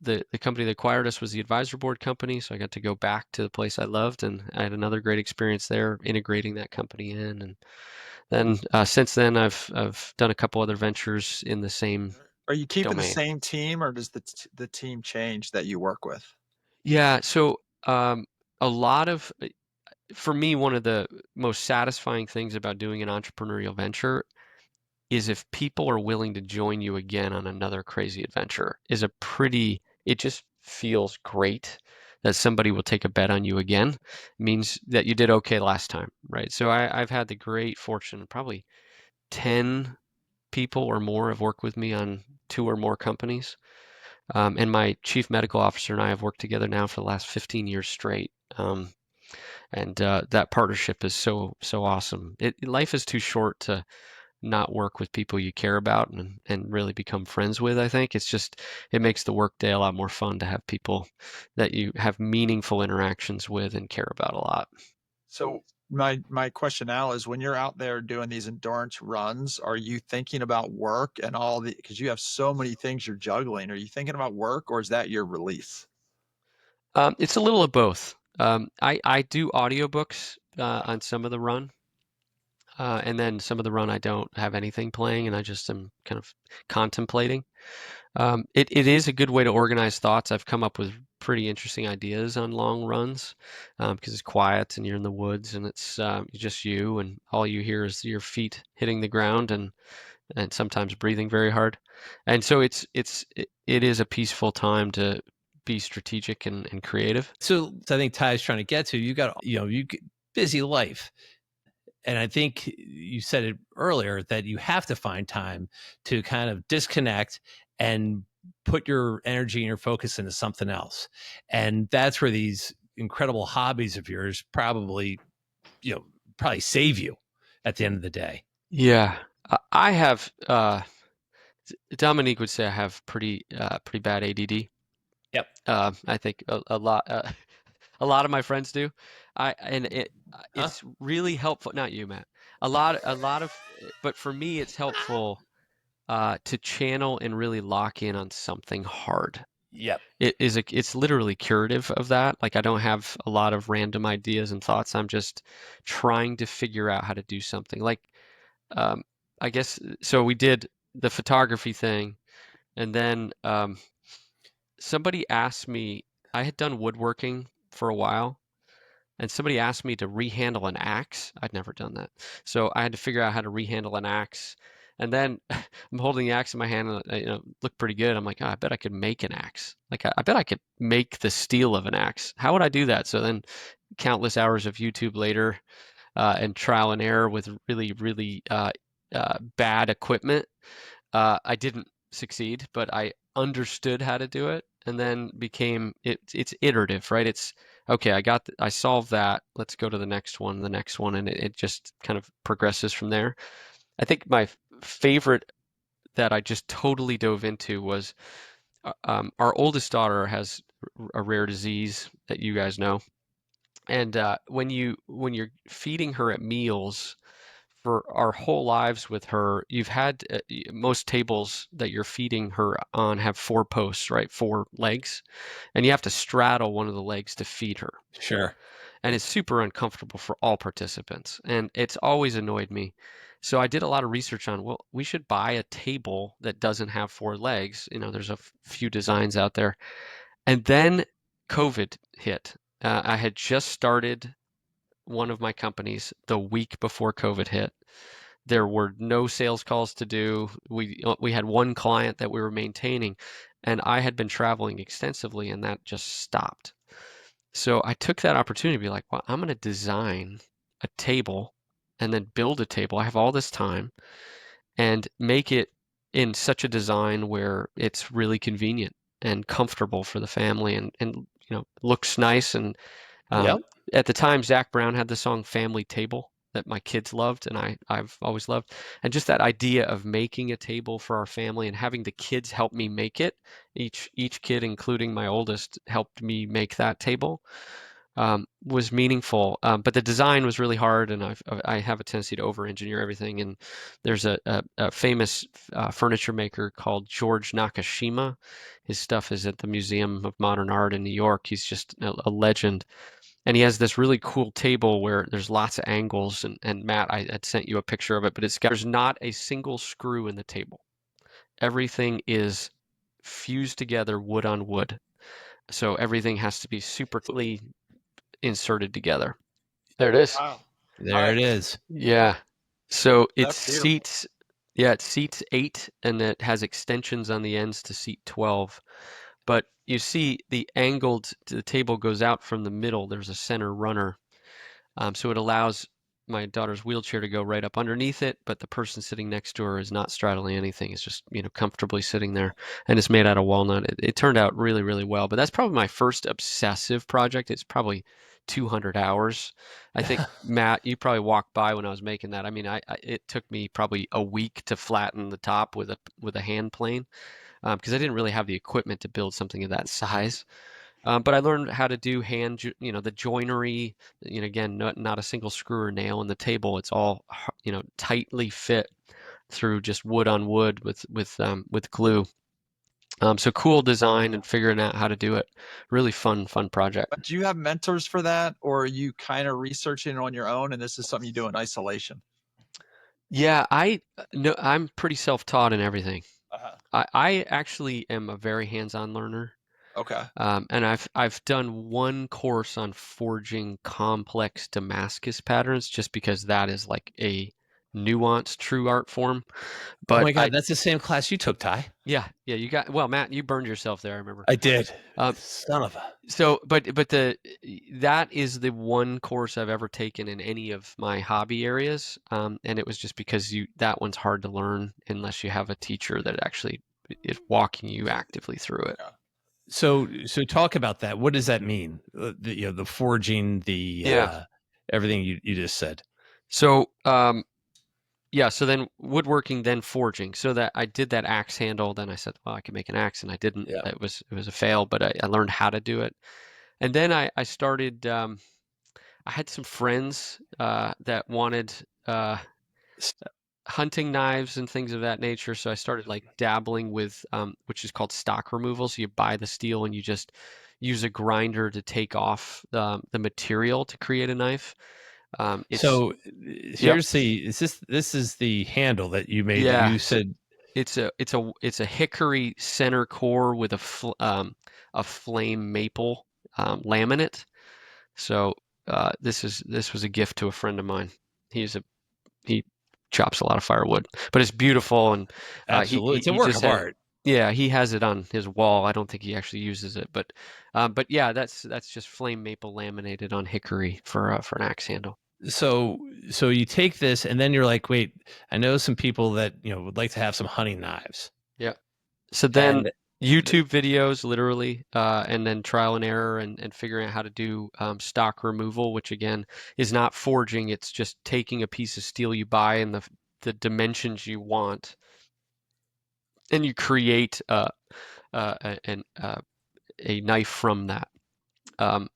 the company that acquired us was the advisor board company, so I got to go back to the place I loved, and I had another great experience there integrating that company in. And then since then, I've done a couple other ventures in the same Are you keeping the domain. same team, or does the team change that you work with? Yeah, so a lot of for me, one of the most satisfying things about doing an entrepreneurial venture is if people are willing to join you again on another crazy adventure is a pretty, it just feels great that somebody will take a bet on you again. It means that you did okay last time, right? So I've had the great fortune, probably 10 people or more have worked with me on 2 or more companies. And my chief medical officer and I have worked together now for the last 15 years straight. And that partnership is so awesome. Life is too short to not work with people you care about and really become friends with. I think it makes the workday a lot more fun to have people that you have meaningful interactions with and care about a lot. So my question now is, when you're out there doing these endurance runs, are you thinking about work and all the, because you have so many things you're juggling, are you thinking about work, or is that your release? It's a little of both. I do audiobooks on some of the run, and then some of the run I don't have anything playing, and I just am kind of contemplating. It is a good way to organize thoughts. I've come up with pretty interesting ideas on long runs because it's quiet and you're in the woods and it's just you, and all you hear is your feet hitting the ground and sometimes breathing very hard. And so it is a peaceful time to be strategic and creative. so I think Ty's trying to get to. You got busy life, and I think you said it earlier that you have to find time to kind of disconnect and put your energy and your focus into something else, and that's where these incredible hobbies of yours you know probably save you at the end of the day. Yeah, I have. Dominique would say I have pretty bad ADD. Yep. I think a lot. A lot of my friends do. Huh? It's really helpful. Not you, Matt. A lot of, but for me, it's helpful to channel and really lock in on something hard. Yep. It's literally curative of that. Like I don't have a lot of random ideas and thoughts. I'm just trying to figure out how to do something. Like um, I guess so. We did the photography thing, and then somebody asked me. I had done woodworking for a while, and somebody asked me to rehandle an axe. I'd never done that. So I had to figure out how to rehandle an axe. And then I'm holding the axe in my hand and looked pretty good. I'm like, oh, I bet I could make an axe. Like I bet I could make the steel of an axe. How would I do that? So then countless hours of YouTube later and trial and error with really bad equipment. I didn't succeed, but I understood how to do it, and then became it's iterative, right? It's okay, I solved that. Let's go to the next one, and it just kind of progresses from there. I think my favorite that I just totally dove into was our oldest daughter has a rare disease that you guys know, and when you're feeding her at meals for our whole lives with her, you've had most tables that you're feeding her on have four posts, right? Four legs, and you have to straddle one of the legs to feed her. Sure. And it's super uncomfortable for all participants. And it's always annoyed me. So I did a lot of research on, well, we should buy a table that doesn't have four legs. You know, there's a few designs out there. And then COVID hit. I had just started one of my companies the week before COVID hit. There were no sales calls to do. We had one client that we were maintaining, and I had been traveling extensively, and that just stopped. So I took that opportunity to be like, well, I'm going to design a table and then build a table. I have all this time and make it in such a design where it's really convenient and comfortable for the family and looks nice. And Yep. at the time, Zach Brown had the song Family Table that my kids loved and I've always loved. And just that idea of making a table for our family and having the kids help me make it. Each kid, including my oldest, helped me make that table. Was meaningful, but the design was really hard, and I have a tendency to over-engineer everything. And there's a famous furniture maker called George Nakashima. His stuff is at the Museum of Modern Art in New York. He's just a legend, and he has this really cool table where there's lots of angles. And Matt, I had sent you a picture of it, but there's not a single screw in the table. Everything is fused together, wood on wood. So everything has to be super tightly inserted together. There it is. Wow. There it is. Yeah. So it That's beautiful. seats, yeah, it seats 8 and it has extensions on the ends to seat 12. But you see the table goes out from the middle. There's a center runner. So it allows my daughter's wheelchair to go right up underneath it, but the person sitting next to her is not straddling anything. It's just, comfortably sitting there. And it's made out of walnut. It turned out really, really well. But that's probably my first obsessive project. It's probably 200 hours. I think, Matt, you probably walked by when I was making that. I mean, it took me probably a week to flatten the top with a hand plane, because I didn't really have the equipment to build something of that size. But I learned how to do the joinery. Again, not a single screw or nail in the table. It's all, tightly fit through just wood on wood with glue. So cool design and figuring out how to do it. Really fun project. Do you have mentors for that, or are you kind of researching it on your own and this is something you do in isolation? Yeah, I'm pretty self-taught in everything. Uh-huh. I actually am a very hands-on learner. Okay. And I've done one course on forging complex Damascus patterns just because that is like a nuanced true art form. Oh But my God, that's the same class you took, Ty. yeah, well, Matt, you burned yourself there, I remember. I did. Um, Son of a. so, but that is the one course I've ever taken in any of my hobby areas. And it was just because that one's hard to learn unless you have a teacher that actually is walking you actively through it. So talk about that. What does that mean? The forging, Yeah. everything you just said. So, yeah, so then woodworking, then forging. So that I did that axe handle. Then I said, well, I can make an axe, and I didn't. Yeah. It was a fail, but I learned how to do it. And then I started. I had some friends that wanted hunting knives and things of that nature. So I started like dabbling with, which is called stock removal. So you buy the steel and you just use a grinder to take off the material to create a knife. So Yep. here's this is the handle that you made. Yeah, You said it's a hickory center core with a flame maple laminate. So this was a gift to a friend of mine. He chops a lot of firewood, but it's beautiful, and absolutely, it's a he work just of art. yeah, he has it on his wall. I don't think he actually uses it, but yeah, that's just flame maple laminated on hickory for an axe handle. So you take this, and then you're like, wait, I know some people that would like to have some hunting knives. Yeah. So then And YouTube videos, literally, and then trial and error and figuring out how to do stock removal, which again is not forging. It's just taking a piece of steel you buy in the dimensions you want, and you create a knife from that. Um,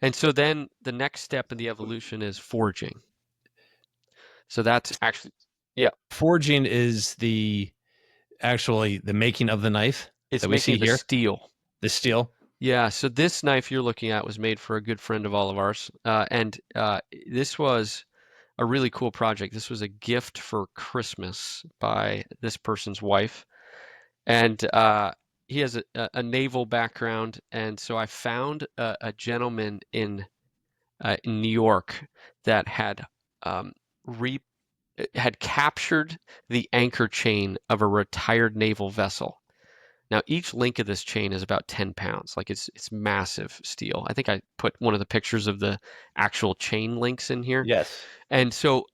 and so then the next step in the evolution is forging. So that's actually, yeah, Forging is actually the making of the knife it's that we see making the here, steel. the steel. Yeah, so this knife you're looking at was made for a good friend of all of ours. And this was a really cool project. This was a gift for Christmas by this person's wife. And he has a naval background. And so I found a gentleman in New York that um, re had captured the anchor chain of a retired naval vessel. Now, each link of this chain is about 10 pounds. Like it's massive steel. I think I put one of the pictures of the actual chain links in here. Yes. And so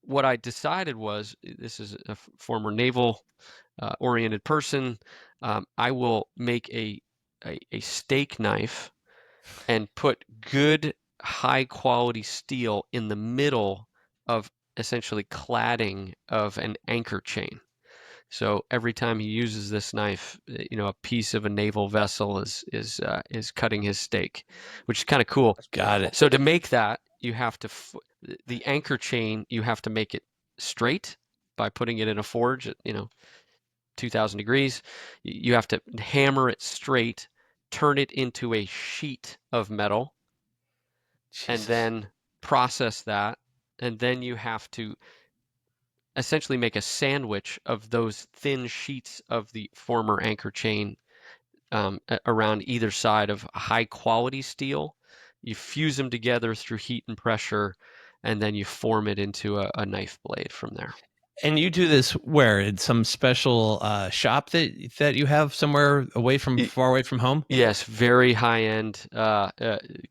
what I decided was, this is a former naval oriented person. I will make a steak knife and put good high quality steel in the middle of essentially cladding of an anchor chain. So every time he uses this knife, a piece of a naval vessel is cutting his steak, which is kind of cool. That's Got it. beautiful. So to make that, you have to the anchor chain, you have to make it straight by putting it in a forge at 2,000 degrees. You have to hammer it straight, turn it into a sheet of metal, and Jesus. then process that, and then you have to essentially make a sandwich of those thin sheets of the former anchor chain around either side of high quality steel. You fuse them together through heat and pressure, and then you form it into a knife blade from there. And you do this where? In some special shop that you have somewhere far away from home? Yes, very high end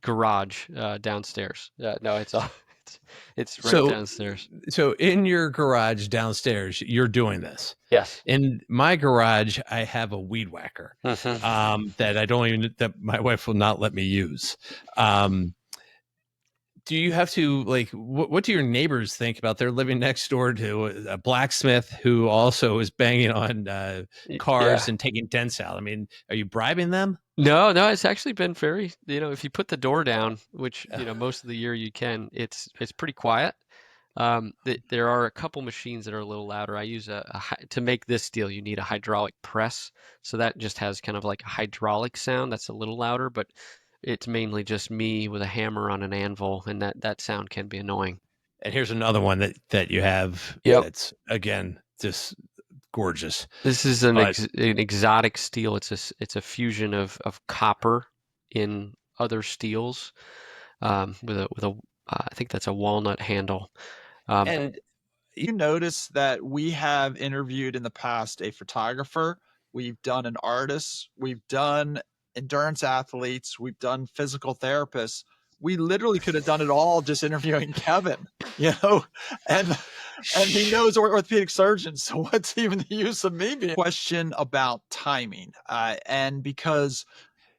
garage downstairs. No, it's right So downstairs. so in your garage downstairs, you're doing this. Yes. In my garage, I have a weed whacker Mhm. that my wife will not let me use. Um, do you have to what do your neighbors think about their living next door to a blacksmith who also is banging on cars Yeah. and taking dents out? I mean, are you bribing them? No, no, it's actually been very, if you put the door down, which, most of the year you can, it's pretty quiet. There are a couple machines that are a little louder. I use to make this steel, you need a hydraulic press. So that just has kind of like a hydraulic sound that's a little louder, but it's mainly just me with a hammer on an anvil, and that sound can be annoying. And here's another one that you have Yep. that's again just gorgeous. This is But an exotic steel. It's a fusion of copper in other steels, with a I think that's a walnut handle. Um, and You notice that we have interviewed in the past a photographer, we've done an artist, we've done endurance athletes, we've done physical therapists. We literally could have done it all just interviewing Kevin, you know, and he knows orthopedic surgeons. So what's even the use of me being question about timing? And because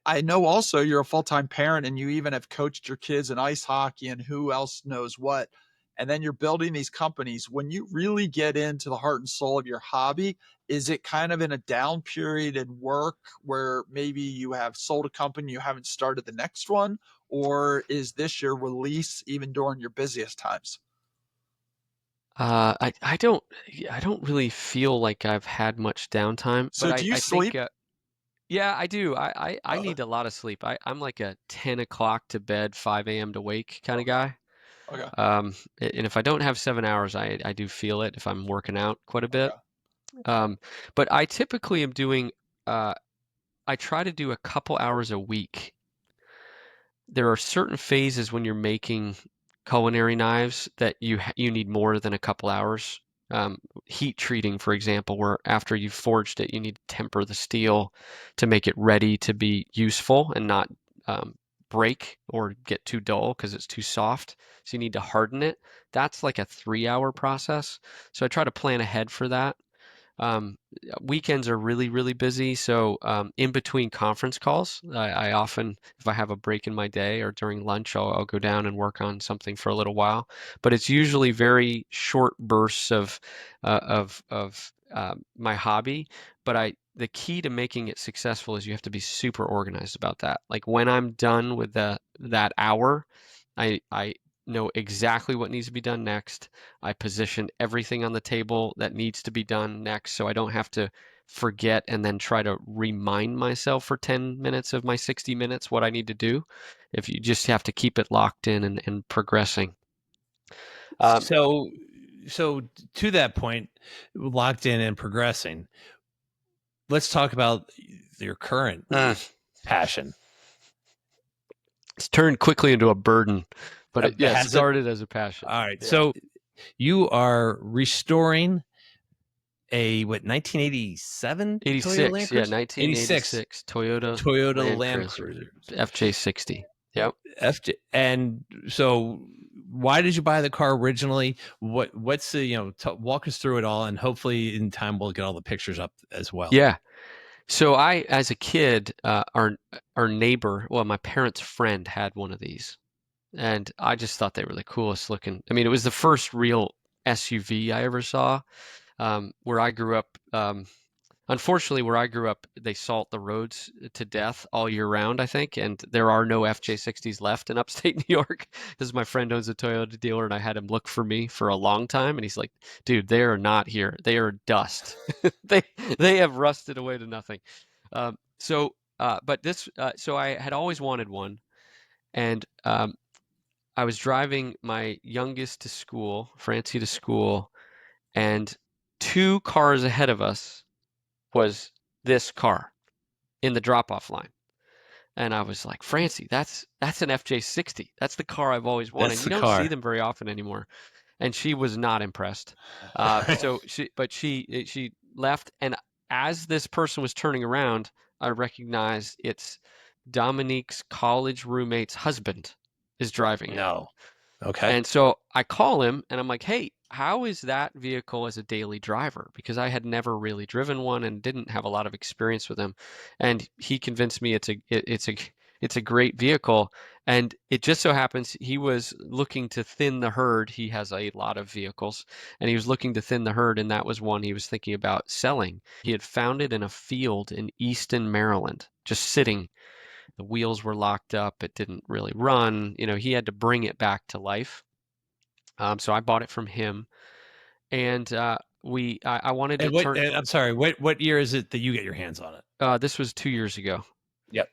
I know also you're a full-time parent and you even have coached your kids in ice hockey and who else knows what. And then you're building these companies. When you really get into the heart and soul of your hobby, is it kind of in a down period in work where maybe you have sold a company, you haven't started the next one? Or is this your release even during your busiest times? I don't really feel like I've had much downtime, but So I do you I think sleep? yeah, I do. I Okay. need a lot of sleep. I'm like a 10 o'clock to bed, 5 a.m. to wake kind of Okay. guy. Okay. And if I don't have 7 hours, I do feel it if I'm working out quite a bit. Okay. Um, but I typically am doing, uh, I try to do a couple hours a week. There are certain phases when you're making culinary knives that you need more than a couple hours. Um, Heat treating, for example, where after you've forged it, you need to temper the steel to make it ready to be useful and not um, break or get too dull because it's too soft. So you need to harden it. That's like a 3 hour process. So I try to plan ahead for that. Um, Weekends are really, really busy. So in between conference calls, I often, if I have a break in my day or during lunch, I'll go down and work on something for a little while. But it's usually very short bursts of my hobby. But the key to making it successful is you have to be super organized about that. Like when I'm done with that hour, I know exactly what needs to be done next. I position everything on the table that needs to be done next, so I don't have to forget and then try to remind myself for 10 minutes of my 60 minutes what I need to do. If you just have to keep it locked in and progressing. So, so to that point, locked in and progressing. Let's talk about your current passion. It's turned quickly into a burden, but it Has it? started as a passion. All right. Yeah. So you are restoring a 1987 Toyota Land 86, yeah, Cruiser? 86 1986 Toyota Toyota Land Land Cruiser, Cruiser. FJ60. Yep. And so why did you buy the car originally? What's the, walk us through it all, and hopefully in time we'll get all the pictures up as well. Yeah. So as a kid, our neighbor, well, my parents' friend had one of these, and I just thought they were the coolest looking. I mean, it was the first real SUV I ever saw. Where I grew up, unfortunately, where I grew up, they salt the roads to death all year round, I think, and there are no FJ60s left in upstate New York because my friend owns a Toyota dealer, and I had him look for me for a long time, and he's like, "Dude, they are not here. They are dust. They they have rusted away to nothing." So I had always wanted one, and I was driving my youngest to school, Francie to school, and two cars ahead of us was this car in the drop-off line. And I was like, Francie, that's an FJ60. That's the car I've always wanted. That's You the don't see car. them very often anymore. And she was not impressed. So she left, and as this person was turning around, I recognized it's Dominique's college roommate's husband is driving it. No. Okay. And so I call him and I'm like, hey, how is that vehicle as a daily driver? Because I had never really driven one and didn't have a lot of experience with them. And he convinced me it's a great vehicle. And it just so happens he was looking to thin the herd. He has a lot of vehicles and he was looking to thin the herd, and that was one he was thinking about selling. He had found it in a field in Easton, Maryland, just sitting. The wheels were locked up. It didn't really run. He had to bring it back to life. So I bought it from him, and I wanted to And what? turn. I'm sorry. What year is it that you get your hands on it? This was 2 years ago, Yep.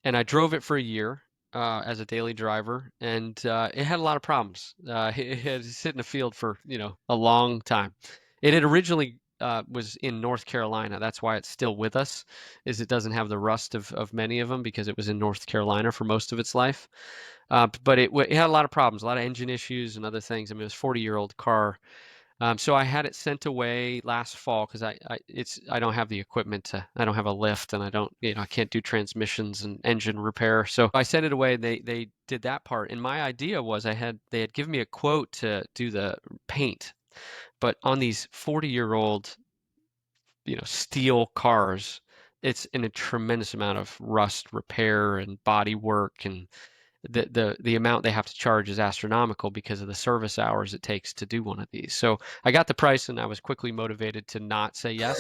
and I drove it for a year as a daily driver, and it had a lot of problems. It had to sit in the field for a long time. It had originally was in North Carolina. That's why it's still with us, is it doesn't have the rust of many of them because it was in North Carolina for most of its life. But it had a lot of problems, a lot of engine issues and other things. I mean, it was a 40-year-old car. So I had it sent away last fall because I don't have the equipment I don't have a lift, and I can't do transmissions and engine repair. So I sent it away. They did that part, and my idea was they had given me a quote to do the paint, but on these 40-year-old steel cars, it's in a tremendous amount of rust repair and body work, and the amount they have to charge is astronomical because of the service hours it takes to do one of these. So I got the price, and I was quickly motivated to not say yes.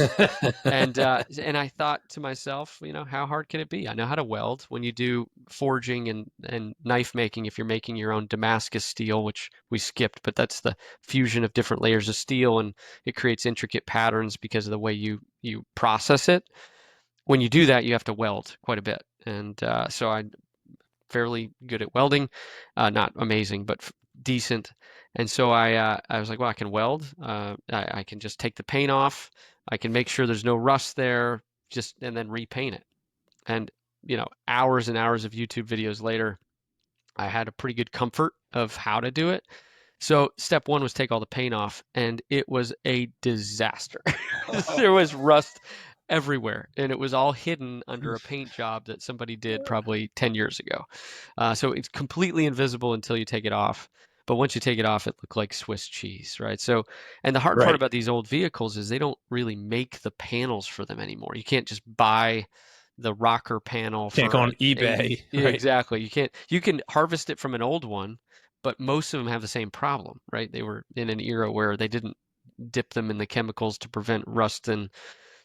And I thought to myself, how hard can it be? I know how to weld. When you do forging and knife making, if you're making your own Damascus steel, which we skipped, but that's the fusion of different layers of steel, and it creates intricate patterns because of the way you process it. When you do that, you have to weld quite a bit. And so I fairly good at welding, not amazing, but decent. And so I was like, well, I can weld. I can just take the paint off. I can make sure there's no rust there, and then repaint it. And hours and hours of YouTube videos later, I had a pretty good comfort of how to do it. So step one was take all the paint off, and it was a disaster. There was rust everywhere, and it was all hidden under a paint job that somebody did probably 10 years ago. So it's completely invisible until you take it off. But once you take it off, it looked like Swiss cheese, right? So, and the hard part Right. about these old vehicles is they don't really make the panels for them anymore. You can't just buy the rocker panel Can't for go on 80. eBay. Yeah, Right. exactly. You can harvest it from an old one, but most of them have the same problem, right? They were in an era where they didn't dip them in the chemicals to prevent rust and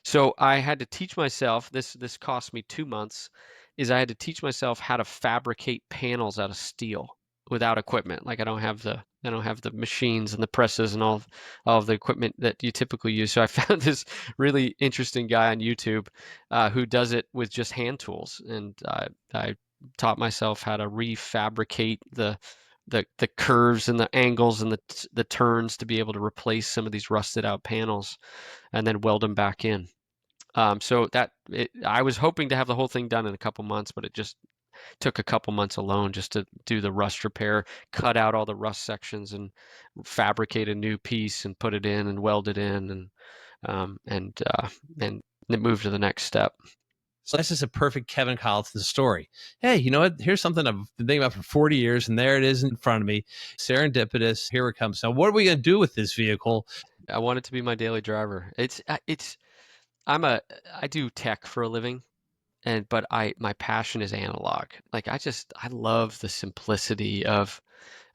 So I had to teach myself, this cost me 2 months, is I had to teach myself how to fabricate panels out of steel without equipment. Like I don't have the machines and the presses and all of the equipment that you typically use. So I found this really interesting guy on YouTube who does it with just hand tools, and I taught myself how to refabricate the curves and the angles and the turns to be able to replace some of these rusted out panels and then weld them back in. I was hoping to have the whole thing done in a couple months, but it just took a couple months alone just to do the rust repair, cut out all the rust sections, and fabricate a new piece and put it in and weld it in, and it moved to the next step. So this is a perfect Kevin Coloton story. Hey, you know what? Here's something I've been thinking about for 40 years, and there it is in front of me. Serendipitous. Here it comes. Now, what are we going to do with this vehicle? I want it to be my daily driver. I do tech for a living, but my passion is analog. Like I love the simplicity of,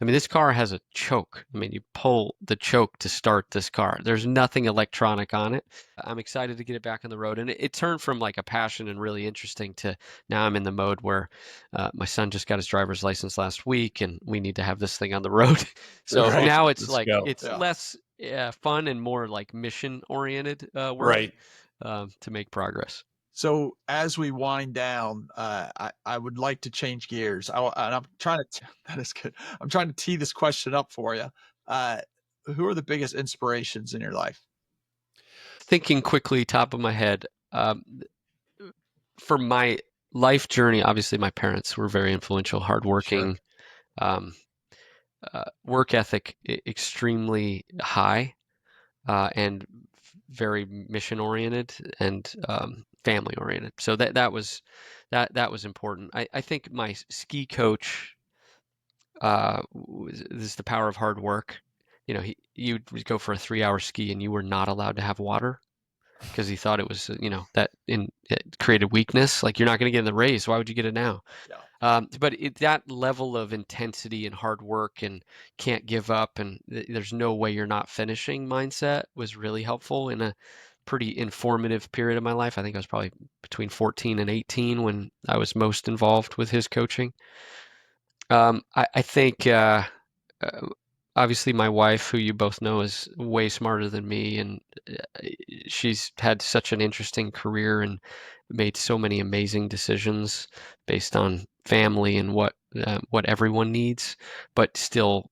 I mean, this car has a choke. I mean, you pull the choke to start this car. There's nothing electronic on it. I'm excited to get it back on the road. And it turned from like a passion and really interesting to now I'm in the mode where my son just got his driver's license last week and we need to have this thing on the road. So Right. now it's Let's like, go. it's less fun and more like mission oriented work Right. to make progress. So as we wind down, I would like to change gears. And I'm trying to that is good. I'm trying to tee this question up for you. Who are the biggest inspirations in your life? Thinking quickly, top of my head, for my life journey, obviously my parents were very influential, hardworking, um, work ethic extremely high, and very mission oriented and family oriented. So that was important. I think my ski coach this is the power of hard work. You know, you would go for a 3-hour ski and you were not allowed to have water because he thought it was, it created weakness. Like you're not going to get in the race. Why would you get it now? Yeah. But that level of intensity and hard work and can't give up and there's no way you're not finishing mindset was really helpful in a pretty informative period of my life. I think I was probably between 14 and 18 when I was most involved with his coaching. I think uh, obviously my wife, who you both know, is way smarter than me, and she's had such an interesting career and made so many amazing decisions based on family and what everyone needs, but still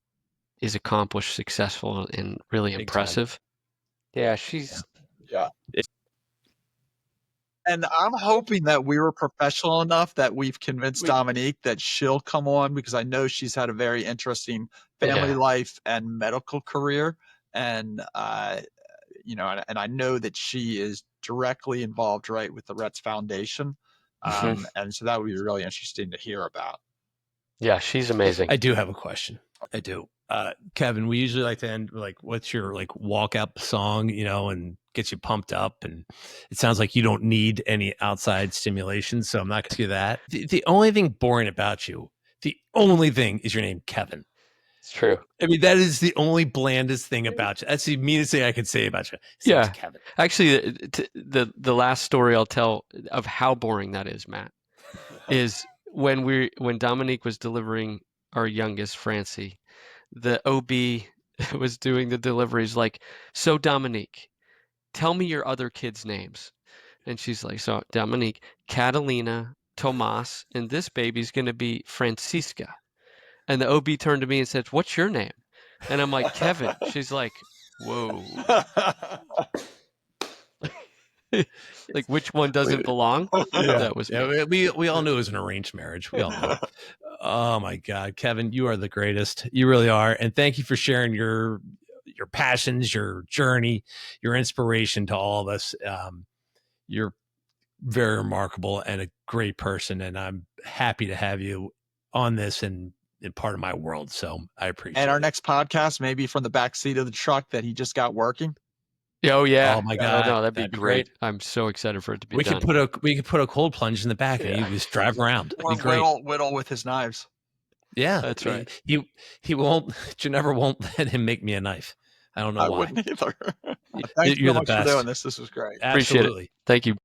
is accomplished, successful, and really Big time. impressive. Yeah, she's Yeah. And I'm hoping that we were professional enough that we've convinced Dominique that she'll come on because I know she's had a very interesting family life and medical career. And, and I know that she is directly involved, right, with the Rets Foundation. And so that would be really interesting to hear about. Yeah, she's amazing. I do have a question. I do. Kevin, we usually like to end like, what's your like walk up song, and gets you pumped up. And it sounds like you don't need any outside stimulation. So I'm not going to do that. The only thing boring about you, the only thing is your name, Kevin. It's true. I mean, that is the only blandest thing about you. That's the meanest thing I could say about you. Yeah. Kevin. Actually, the last story I'll tell of how boring that is, Matt, is when Dominique was delivering our youngest, Francie, the OB was doing the deliveries like, so Dominique, tell me your other kids' names. And she's like, so Dominique, Catalina, Tomas, and this baby's going to be Francisca. And the OB turned to me and said, what's your name? And I'm like, Kevin. She's like, whoa. Like, which one doesn't belong? Yeah. That was me. We all knew it was an arranged marriage. We all know. Oh my God, Kevin, you are the greatest. You really are. And thank you for sharing your passions, your journey, your inspiration to all of us. You're very remarkable and a great person. And I'm happy to have you on this and part of my world. So I appreciate it. And our next podcast, maybe from the back seat of the truck that he just got working. Oh yeah! Oh my God! No, that'd be great. I'm so excited for it to be done. We could put a cold plunge in the back and you just drive around. Or whittle with his knives. Yeah, that's right. He won't. Ginevra won't let him make me a knife. I don't know I why. wouldn't either. Thanks You're so the much for doing best. this. This was great. Appreciate it. Absolutely. Thank you.